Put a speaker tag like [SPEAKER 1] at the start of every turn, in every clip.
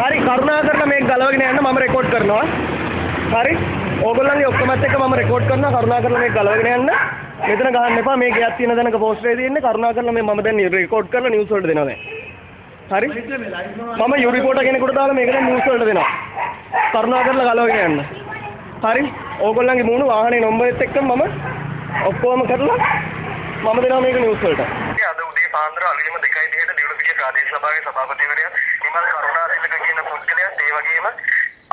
[SPEAKER 1] හරි කරුණාකරලා මේක ගලවගෙන යන්න මම රෙකෝඩ් කරනවා. හරි. ඕගොල්ලන්ගේ ඔක්කොමත් එක්ක මම රෙකෝඩ් කරනවා කරුණාකරලා මේක ගලවගෙන යන්න. මෙතන ගහන්න එපා මේ ගෑත් තියෙන දණක පෝස්ටරේ තියෙන්නේ කරුණාකරලා මේ මම දැන් රෙකෝඩ් කරලා නිවුස් වලට දෙනවා දැන්. හරි. මම යු රිපෝටර් කෙනෙකුට දාලා මේක දැන් නිවුස් වලට දෙනවා. කරුණාකරලා ගලවගෙන යන්න. හරි. ඕගොල්ලන්ගේ මූණු වාහනේ නම්බරෙත් එක්ක මම ඔක්කොම කරලා මම දෙනවා මේක නිවුස් වලට. අද උදේ පාන්දර අලුයම 2:30ට දිවුලපිටිය ප්‍රාදේශීය සභාවේ සභාපතිවරයා නිමල් කරුණාතිලක කියන පුද්ගලයාත් ඒ වගේම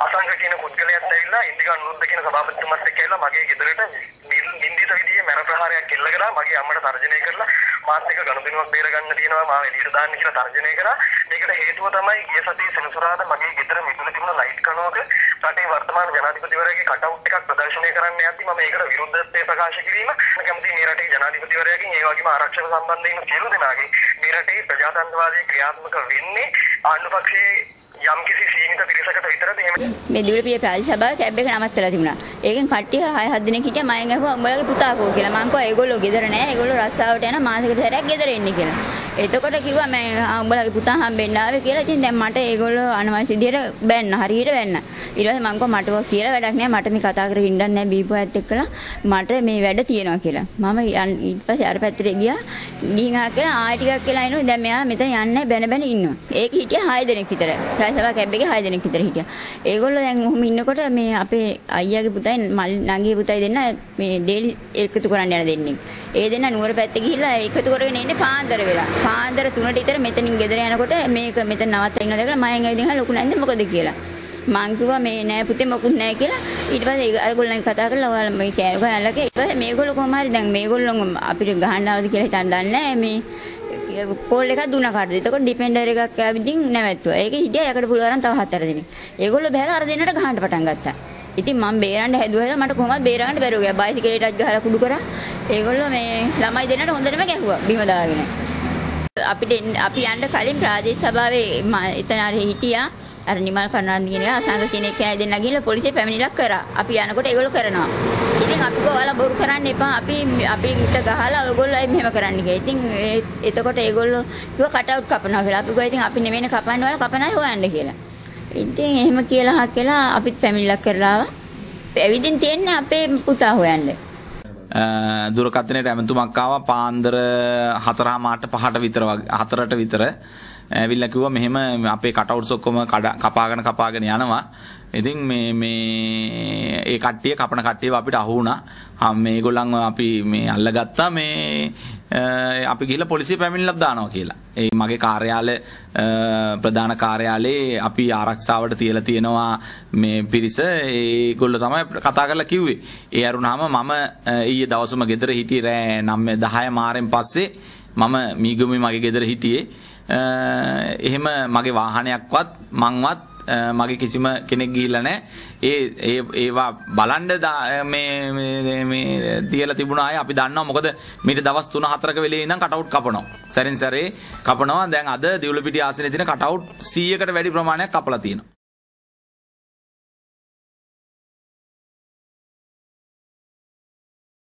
[SPEAKER 1] අසංග කියන පුද්ගලයාත් ඇවිල්ලා ඉන්දිකා අනුරුද්ධ කියන සභාපතිතුමත් එක්ක ඇවිල්ලා මගේ ගෙදරට නින්දිත විදිහේ මර ප්‍රහාරයක් එල්ල කරා මගේ අම්මට තර්ජනය කරලා මාත් එක්ක ගනුදෙනුවක් බේර ගන්න තියෙනවා මාව එළියට දාන්න කියලා තර්ජනය කරා. මේකට හේතුව තමයි ගිය සතියේ සෙනසුරාදා මගේ ගෙදර මිදුල තිබුණ ලයිට් කණුවක රටේ වර්තමාන ජනාධිපතිවරයාගේ කටවුට් එකක් ප්‍රදර්ශනය කරන්න යද්දි මම ඒකට විරුද්ධත්වය ප්‍රකාශ කිරීම කැමති මේ රටේ ජනාධිපතිවරයාගෙන් ඒ වගේම ආරක්ෂක සම්බන්ධයෙන් සියලු දෙනාගේ මේ රටේ ප්‍රජාතන්ත්‍රවාදී ක්‍රියාත්මක වෙන්නේ ආණ්ඩු පක්ෂයේ යම් කිසි සීමිත පිරිසකට විතරද එහෙම
[SPEAKER 2] මේ දිවුලපිටිය ප්‍රාදේශීය සභාවේ කැබ් එක නවත්තලා තිබුණා. ඒකෙන් කට්ටිය 6-7 දිනක් හිටියා මම ඇහුවා උඹලගේ පුතා කෝ කියලා. මං කිව්වා ඒගොල්ලෝ ගෙදර නෑ. ඒගොල්ලෝ රස්සාවට යන මාසෙකට සැරයක් ගෙදර එන්නේ කියලා. එතකොට කිව්වා මම උඹලගේ පුතා හම්බෙන්න ආවේ කියලා. ඉතින් දැන් මට ඒගොල්ලෝ අනවශ්‍ය විදියට බැන්න. හරියට බැන්න. ඊට පස්සේ මං කිව්වා මට කියලා වැඩක් නෑ. මට මේ කතා කරගෙන ඉන්නත් නෑ බීපු අයත් එක්කලා. මට මේ වැඩ තියෙනවා කියලා. මම ඊට පස්සේ අර පැත්තට ගියා. ගිහින් ආ කියලා ආයෙ ටිකක් කියලා එනවා. දැන් මෙයා මෙතන යන්නේ බැන ඉන්නවා. ඒක හිටියා 6 දිනක් විතර. ප්‍රාදේශීය සභාව කැබ් එකේ 6 දිනක් විතර හිටියා. ඒගොල්ලෝ දැන් ඔහොම ඉන්නකොට මේ අපේ අයියාගේ පුතයි නංගිගේ පුතයි දෙන්න මේ ඩේලි එකතු කරන්න යන දෙන්නේ. ඒ දෙන්න නුවර පැත්තේ ගිහිල්ලා එකතු කරගෙන ඉන්නේ පාන්දර වෙලා. පාන්දර 3ට විතර මෙතනින් ගෙදර යනකොට මේක මෙතන නවත්තලා ඉන්නවා දැකලා මම ඇවිදින් ලොකු නැන්ද මොකද කියලා. මං කිව්වා මේ නෑ පුතේ මොකුත් නෑ කියලා. ඊට පස්සේ අරගොල්ලන් කතා කරලා ඔයාලා මේ කෑරු ගහලා ඊට පස්සේ මේගොල්ලෝ කොහොම හරි දැන් මේගොල්ලෝ අපිට ගහන්න ආවද කියලා හිතන්න දන්නේ නෑ මේ කෝල් එකක් දුන්නා කාටද. එතකොට ඩිපෙන්ඩර් එකක් ආවිදින් නැවැත්තුවා. ඒකේ හිටියා යකට පුළුවන් තව 4 දිනක්. ඒගොල්ලෝ බහැලා අර දෙන්නට ගහන්න පටන් ගත්තා. ඉතින් මම බේරන්න හැදුවා මට කොහොමද බේරගන්න බැරුව ගියා. බයිසිකලෙටත් ගහලා කුඩු කරා. ඒගොල්ලෝ මේ ළමයි දෙන්නට හොඳටම ගැහුවා බිම දාගෙන. අපි යන්න කලින් ප්‍රාදේශීය සභාවේ එතන අර හිටියා අර නිමල් කරුණාරත්න කියන අසංග කෙනෙක් ඇය දෙන්න ගිහලා පොලිසිය පැමිණිල්ලක් කරා. අපි යනකොට ඒගොල්ලෝ කරනවා. ඉතින් අපි ඔයාලා බොරු කරන්න එපා. අපිට ගහලා ඔයගොල්ලෝ මෙහෙම කරන්න කියලා. ඉතින් එතකොට ඒගොල්ලෝ කිව්වා කටවුට් කපනවා කියලා. අපි ගියා ඉතින් අපි නෙමෙයිනේ කපන්නේ ඔයාලා කපන අය හොයන්න කියලා. ඉතින් එහෙම කියලා අපිත් පැමිණිල්ලක් කරලා ආවා. ඇවිදින් තියන්නේ අපේ පුතා හොයන්න.
[SPEAKER 3] දුරකථනයට ඇමතුමක් ආවා පාන්දර 4:05ට විතර වගේ 4ට විතර ඇවිල්ලා කිව්වා මෙහෙම අපේ කටවුට්ස් ඔක්කොම කපාගෙන යනවා. ඉතින් මේ ඒ කට්ටිය කපන කට්ටියව අපිට අහු වුණා. මේගොල්ලන් අපි මේ අල්ලගත්තා මේ අපි ගිහලා පොලිසිය පැමිණිල්ලක් දානවා කියලා. ඒ මගේ කාර්යාලය ප්‍රධාන කාර්යාලයේ අපි ආරක්ෂාවට තියලා තියෙනවා මේ පිරිස ඒගොල්ලෝ තමයි කතා කරලා කිව්වේ. ඒ අරුණාම මම ඊයේ දවසම ගෙදර හිටියේ රෑ 9:10 මාරෙන් පස්සේ මම මීගමුවේ මගේ ගෙදර හිටියේ. එහෙම මගේ වාහනයක්වත් මංවත් මගේ කිසිම කෙනෙක් ගිහිල්ලා නැහැ. ඒවා බලන්න මේ තියලා තිබුණා අය අපි දන්නවා මොකද මීට දවස් 3-4ක වෙලේ ඉඳන් කටවුට් කපනවා. සැරින් සැරේ කපනවා. දැන් අද දිවුලපිටිය ආසනේ තියෙන කටවුට් 100කට වැඩි ප්‍රමාණයක් කපලා තියෙනවා.